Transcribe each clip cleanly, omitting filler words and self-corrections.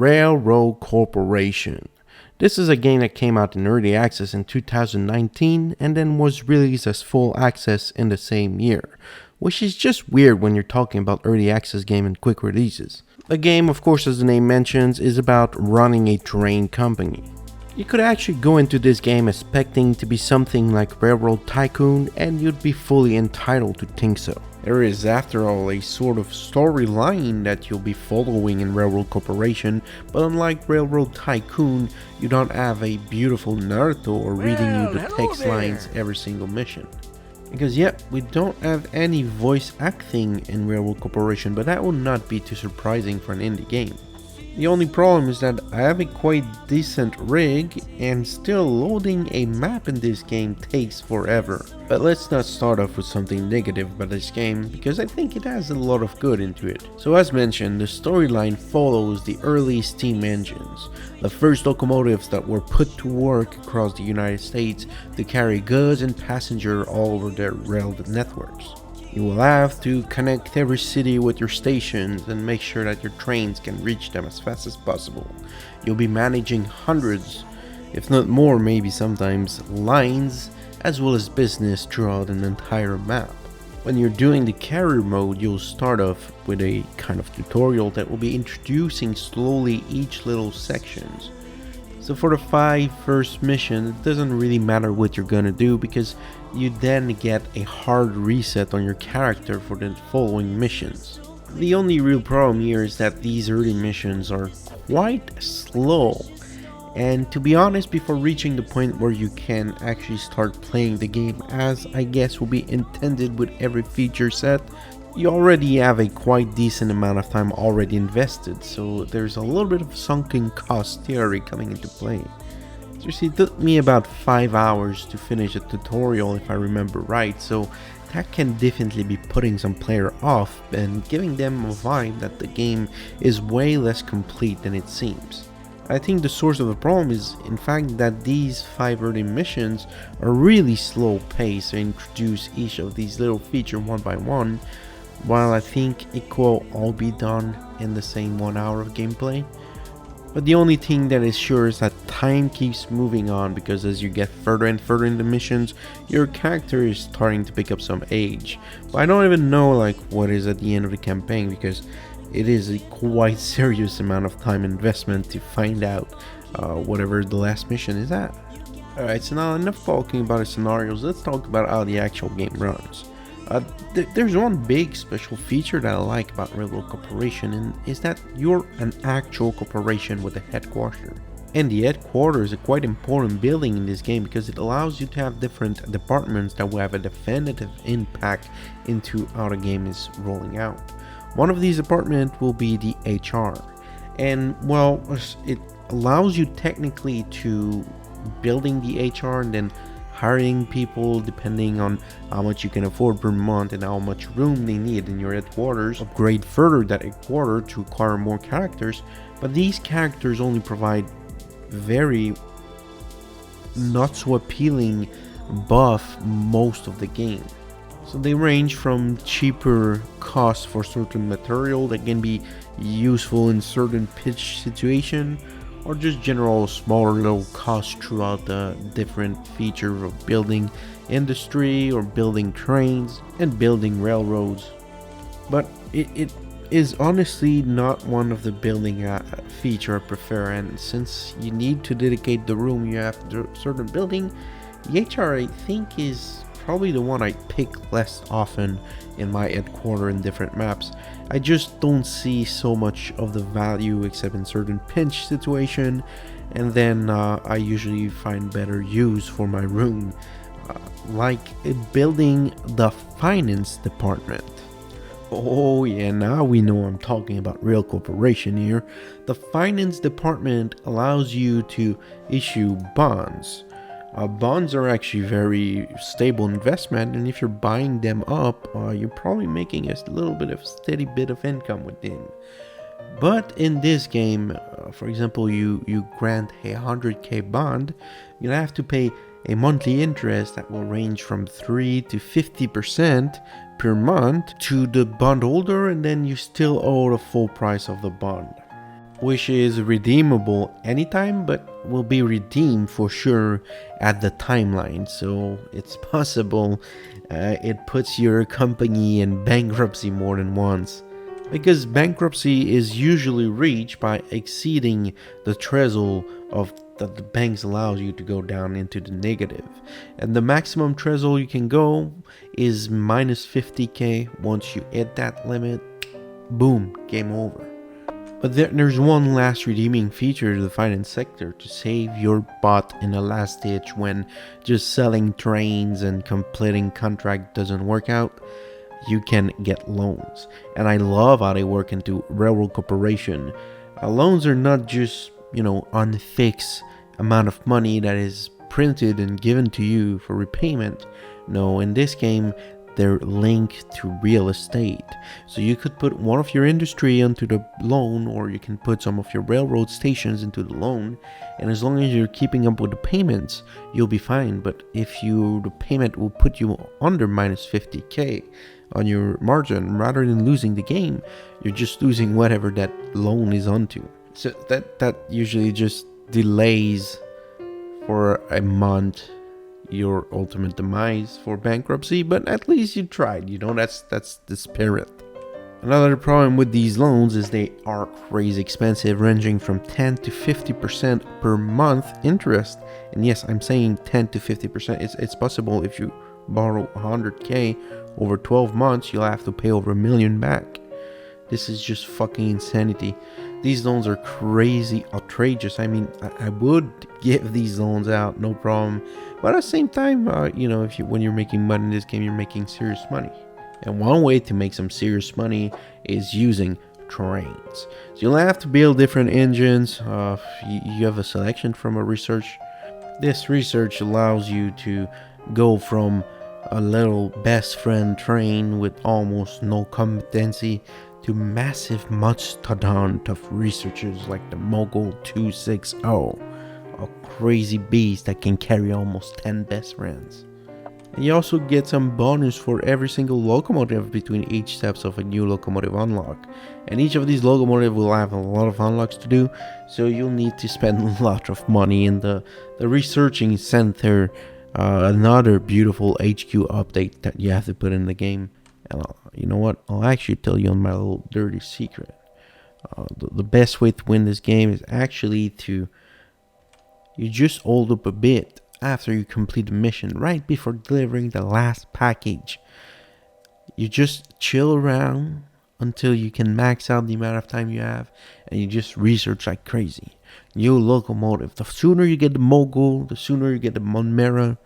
Railroad Corporation. This is a game that came out in early access in 2019 and then was released as full access in the same year, which is just weird when you're talking about early access game and quick releases. The game, of course, as the name mentions, is about running a train company. You could actually go into this game expecting to be something like Railroad Tycoon, and you'd be fully entitled to think so. There is, after all, a sort of storyline that you'll be following in Railroad Corporation, but unlike Railroad Tycoon, you don't have a beautiful Naruto or reading you the text lines every single mission. Because yep, we don't have any voice acting in Railroad Corporation, but that would not be too surprising for an indie game. The only problem is that I have a quite decent rig, and still loading a map in this game takes forever. But let's not start off with something negative about this game, because I think it has a lot of good into it. So as mentioned, the storyline follows the early steam engines, the first locomotives that were put to work across the United States to carry goods and passengers all over their rail networks. You will have to connect every city with your stations and make sure that your trains can reach them as fast as possible. You'll be managing hundreds, if not more maybe sometimes, lines as well as business throughout an entire map. When you're doing the carrier mode, you'll start off with a kind of tutorial that will be introducing slowly each little sections. So for the 5 first missions, it doesn't really matter what you're gonna do because you then get a hard reset on your character for the following missions. The only real problem here is that these early missions are quite slow, and to be honest, before reaching the point where you can actually start playing the game as I guess will be intended with every feature set, you already have a quite decent amount of time already invested, so there's a little bit of sunken cost theory coming into play. Seriously, it took me about 5 hours to finish a tutorial if I remember right, so that can definitely be putting some player off and giving them a vibe that the game is way less complete than it seems. I think the source of the problem is in fact that these 5 early missions are really slow paced and introduce each of these little features one by one, while I think it could all be done in the same 1 hour of gameplay. But the only thing that is sure is that time keeps moving on, because as you get further and further in the missions, your character is starting to pick up some age. But I don't even know like what is at the end of the campaign, because it is a quite serious amount of time investment to find out whatever the last mission is at. Alright, so now enough talking about the scenarios, let's talk about how the actual game runs. There's one big special feature that I like about Railroad Corporation, and is that you're an actual corporation with a headquarters. And the headquarters is a quite important building in this game because it allows you to have different departments that will have a definitive impact into how the game is rolling out. One of these departments will be the HR, and well, it allows you technically to building the HR and then hiring people depending on how much you can afford per month and how much room they need in your headquarters. Upgrade further that headquarters to acquire more characters, but these characters only provide very not so appealing buff most of the game. So they range from cheaper costs for certain material that can be useful in certain pitch situation, or just general smaller little costs throughout the different features of building industry or building trains and building railroads. But it is honestly not one of the building feature I prefer, and since you need to dedicate the room you have to a certain building, the HR I think is probably the one I pick less often in my headquarters in different maps. I just don't see so much of the value except in certain pinch situation, and then I usually find better use for my room, like building the finance department. Oh yeah, now we know I'm talking about real corporation here. The finance department allows you to issue bonds. Bonds are actually very stable investment, and if you're buying them up, you're probably making a little bit of steady bit of income within. But in this game, for example, you grant a 100k bond, you'll have to pay a monthly interest that will range from 3 to 50% per month to the bondholder, and then you still owe the full price of the bond. which is redeemable anytime, but will be redeemed for sure at the timeline. So it's possible it puts your company in bankruptcy more than once. Because bankruptcy is usually reached by exceeding the threshold of that the banks allows you to go down into the negative. And the maximum threshold you can go is minus 50k. Once you hit that limit, boom, game over. But there's one last redeeming feature to the finance sector to save your butt in the last ditch when just selling trains and completing contract doesn't work out. You can get loans. And I love how they work into railroad corporation. Loans are not just, unfixed amount of money that is printed and given to you for repayment. No, in this game, they're linked to real estate. So you could put one of your industry onto the loan, or you can put some of your railroad stations into the loan. And as long as you're keeping up with the payments, you'll be fine. But if the payment will put you under minus 50k on your margin, rather than losing the game, you're just losing whatever that loan is onto. So that usually just delays for a month your ultimate demise for bankruptcy, but at least you tried. That's the spirit. Another problem with these loans is they are crazy expensive, ranging from 10 to 50% per month interest. And yes, I'm saying 10 to 50%. It's possible. If you borrow 100k over 12 months, you'll have to pay over $1 million back. This is just fucking insanity. These loans are crazy outrageous. I mean, I would give these loans out, no problem. But at the same time, when you're making money in this game, you're making serious money. And one way to make some serious money is using TRAINZ. So you'll have to build different engines. You have a selection from a research. This research allows you to go from a little best friend train with almost no competency to massive mastodon of researchers like the Mogul 260, a crazy beast that can carry almost 10 best friends. And you also get some bonus for every single locomotive between each steps of a new locomotive unlock. And each of these locomotives will have a lot of unlocks to do, so you'll need to spend a lot of money in the researching center. Another beautiful HQ update that you have to put in the game. And you know what? I'll actually tell you on my little dirty secret. The best way to win this game is actually you just hold up a bit after you complete the mission, right before delivering the last package. You just chill around until you can max out the amount of time you have, and you just research like crazy. New locomotive. The sooner you get the Mogul, the sooner you get the Monmera,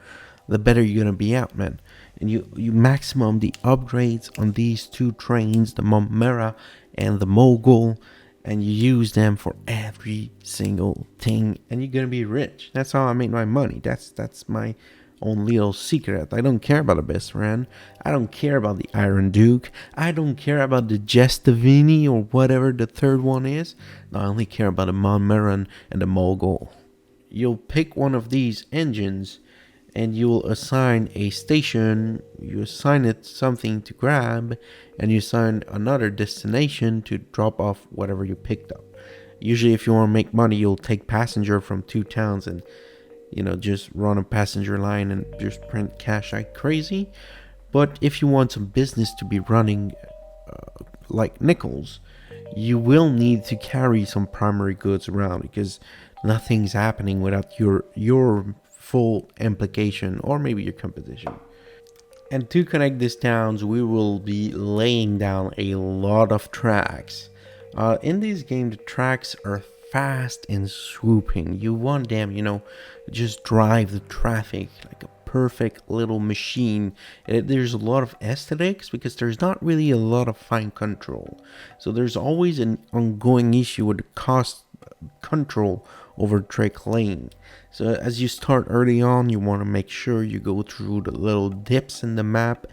the better you're gonna be out, man. And you maximum the upgrades on these two trains, the Monmera and the Mogul, and you use them for every single thing, and you're gonna be rich. That's how I make my money. That's my own little secret. I don't care about the best friend. I don't care about the Iron Duke. I don't care about the Gestavini or whatever the third one is. No, I only care about the Monmera and the Mogul. You'll pick one of these engines and you'll assign a station, you assign it something to grab, and you assign another destination to drop off whatever you picked up. Usually if you want to make money, you'll take passenger from two towns and just run a passenger line and just print cash like crazy. But if you want some business to be running like nickels, you will need to carry some primary goods around, because nothing's happening without your full implication, or maybe your competition. And to connect these towns, we will be laying down a lot of tracks. In this game, the tracks are fast and swooping. You want them, just drive the traffic like a perfect little machine. There's a lot of aesthetics because there's not really a lot of fine control. So there's always an ongoing issue with the cost control over track lane. So as you start early on, you want to make sure you go through the little dips in the map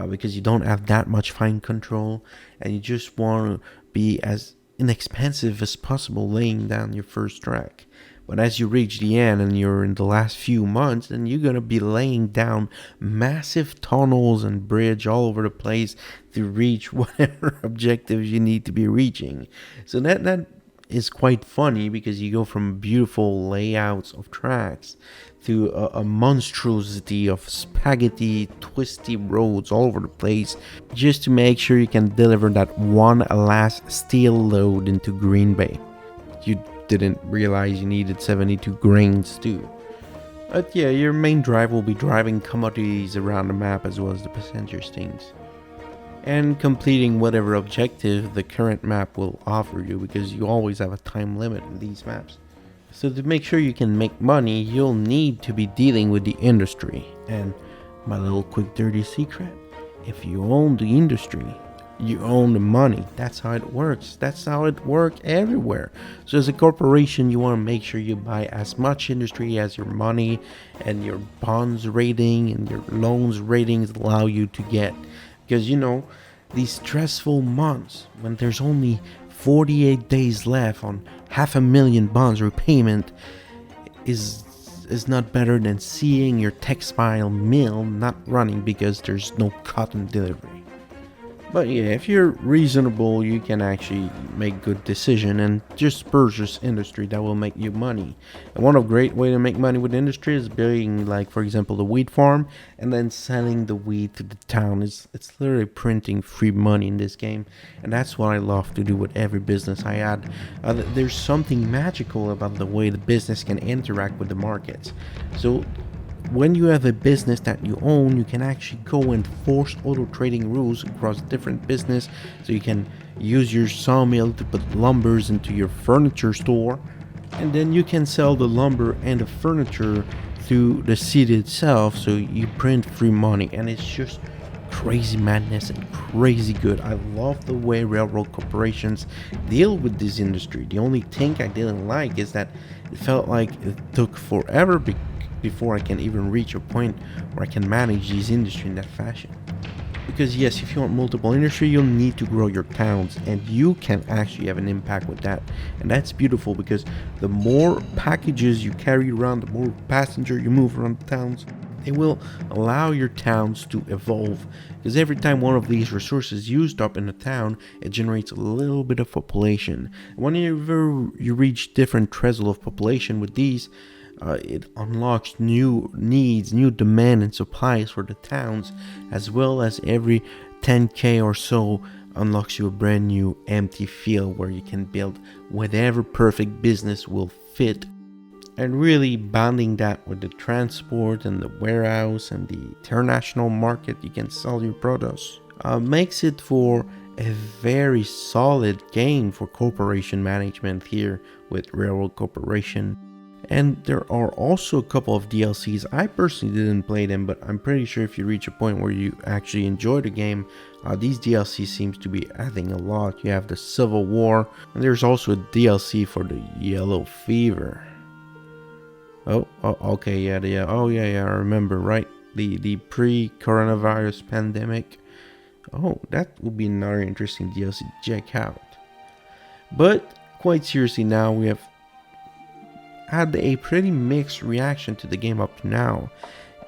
because you don't have that much fine control, and you just want to be as inexpensive as possible laying down your first track. But as you reach the end and you're in the last few months, then you're going to be laying down massive tunnels and bridge all over the place to reach whatever objectives you need to be reaching. So that is quite funny because you go from beautiful layouts of tracks to a monstrosity of spaghetti twisty roads all over the place, just to make sure you can deliver that one last steel load into Green Bay. You didn't realize you needed 72 grains too. But yeah, your main drive will be driving commodities around the map as well as the passenger things, and completing whatever objective the current map will offer you, because you always have a time limit in these maps. So to make sure you can make money, you'll need to be dealing with the industry. And my little quick dirty secret, if you own the industry, you own the money. That's how it works. That's how it works everywhere. So as a corporation, you want to make sure you buy as much industry as your money and your bonds rating and your loans ratings allow you to get. Because these stressful months when there's only 48 days left on 500,000 bonds repayment is not better than seeing your textile mill not running because there's no cotton delivery. But yeah, if you're reasonable, you can actually make good decision and just purchase industry that will make you money. And one of great way to make money with industry is building, like for example, the wheat farm and then selling the wheat to the town. It's literally printing free money in this game, and that's what I love to do with every business I add. There's something magical about the way the business can interact with the markets. So when you have a business that you own, you can actually go and force auto trading rules across different business. So you can use your sawmill to put lumbers into your furniture store, and then you can sell the lumber and the furniture through the city itself, so you print free money. And it's just crazy madness and crazy good. I love the way railroad corporations deal with this industry. The only thing I didn't like is that it felt like it took forever before I can even reach a point where I can manage these industry in that fashion. Because yes, if you want multiple industry, you'll need to grow your towns, and you can actually have an impact with that. And that's beautiful, because the more packages you carry around, the more passenger you move around the towns, it will allow your towns to evolve. Because every time one of these resources used up in a town, it generates a little bit of population. And whenever you reach different threshold of population with these, it unlocks new needs, new demand and supplies for the towns, as well as every 10k or so unlocks you a brand new empty field where you can build whatever perfect business will fit. And really bonding that with the transport and the warehouse and the international market you can sell your produce makes it for a very solid game for corporation management here with Railroad Corporation. And there are also a couple of DLCs. I personally didn't play them, but I'm pretty sure if you reach a point where you actually enjoy the game, these DLCs seems to be adding a lot. You have the Civil War, and there's also a DLC for the Yellow Fever. Okay, yeah, I remember, right? The pre-coronavirus pandemic. Oh, that would be another interesting DLC to check out. But quite seriously, now we have had a pretty mixed reaction to the game up to now,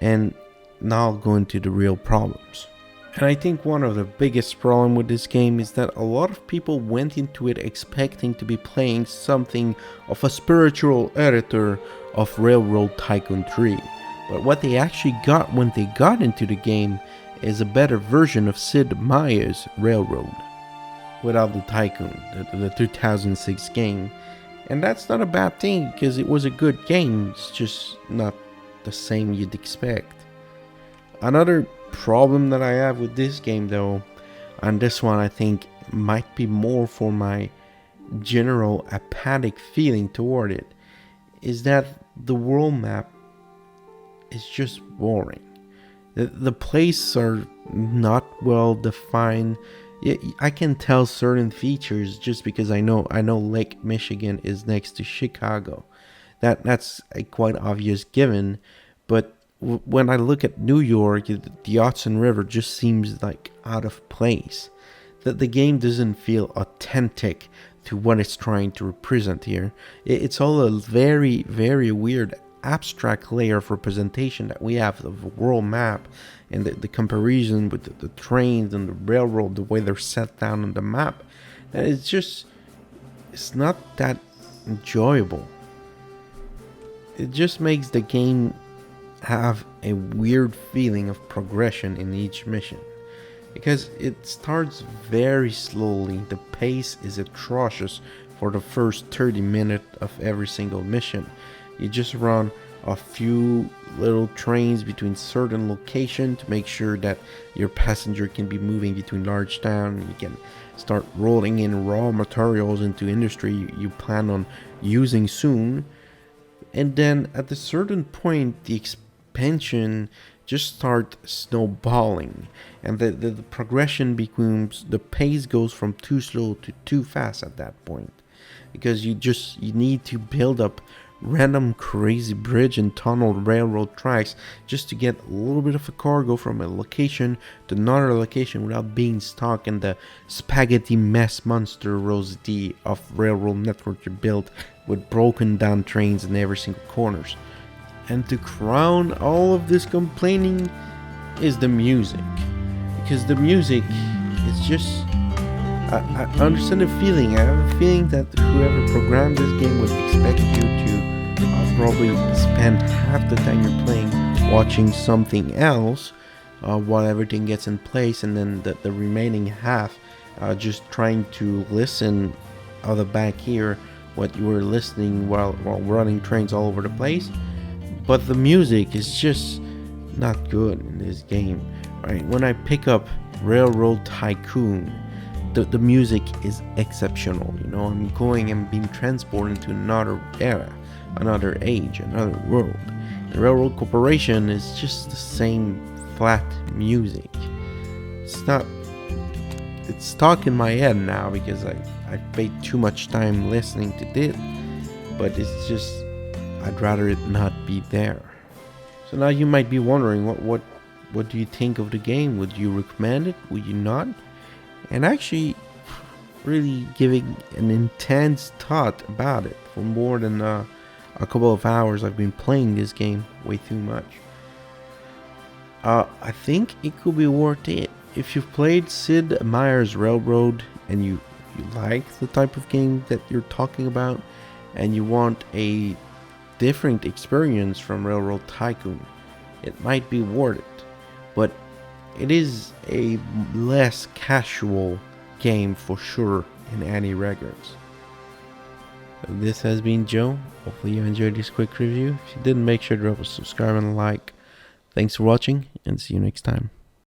and now I'll go into the real problems. And I think one of the biggest problem with this game is that a lot of people went into it expecting to be playing something of a spiritual editor of Railroad Tycoon 3, but what they actually got when they got into the game is a better version of Sid Meier's Railroad without the Tycoon, the 2006 game. And that's not a bad thing, because it was a good game. It's just not the same you'd expect. Another problem that I have with this game, though, and this one I think might be more for my general apathic feeling toward it, is that the world map is just boring. The places are not well defined. I can tell certain features just because I know Lake Michigan is next to Chicago. That's a quite obvious given. But when I look at New York, the Hudson River just seems like out of place. That the game doesn't feel authentic to what it's trying to represent here. It's all a very, very weird abstract layer of representation that we have of the world map, and the comparison with the trains and the railroad, the way they're set down on the map. And it's just it's not that enjoyable. It just makes the game have a weird feeling of progression in each mission, because it starts very slowly. The pace is atrocious for the first 30 minutes of every single mission. You just run a few little trains between certain locations to make sure that your passenger can be moving between large towns. You can start rolling in raw materials into industry you plan on using soon. And then at a certain point, the expansion just start snowballing, and the progression becomes, the pace goes from too slow to too fast at that point, because you need to build up random crazy bridge and tunnel railroad tracks just to get a little bit of a cargo from a location to another location without being stuck in the spaghetti mess monstrosity of railroad network you built with broken down trains in every single corners. And to crown all of this complaining is the music, because the music is just, I understand the feeling. I have a feeling that whoever programmed this game would expect you to probably spend half the time you're playing watching something else while everything gets in place, and then the remaining half just trying to listen out the back here what you were listening while running trains all over the place. But the music is just not good in this game, right? When I pick up Railroad Tycoon, the music is exceptional. You know, I'm going and being transported into another era, another age, another world. And Railroad Corporation is just the same flat music. It's stuck in my head now because I paid too much time listening to it, but it's just, I'd rather it not be there. So now you might be wondering, what do you think of the game? Would you recommend it? Would you not? And actually really giving an intense thought about it for more than a couple of hours. I've been playing this game way too much. I think it could be worth it. If you've played Sid Meier's Railroad and you like the type of game that you're talking about, and you want a different experience from Railroad Tycoon, it might be worth it. But it is a less casual game for sure in any regards. So this has been Joe. Hopefully you enjoyed this quick review. If you did, make sure to drop a subscribe and a like. Thanks for watching, and see you next time.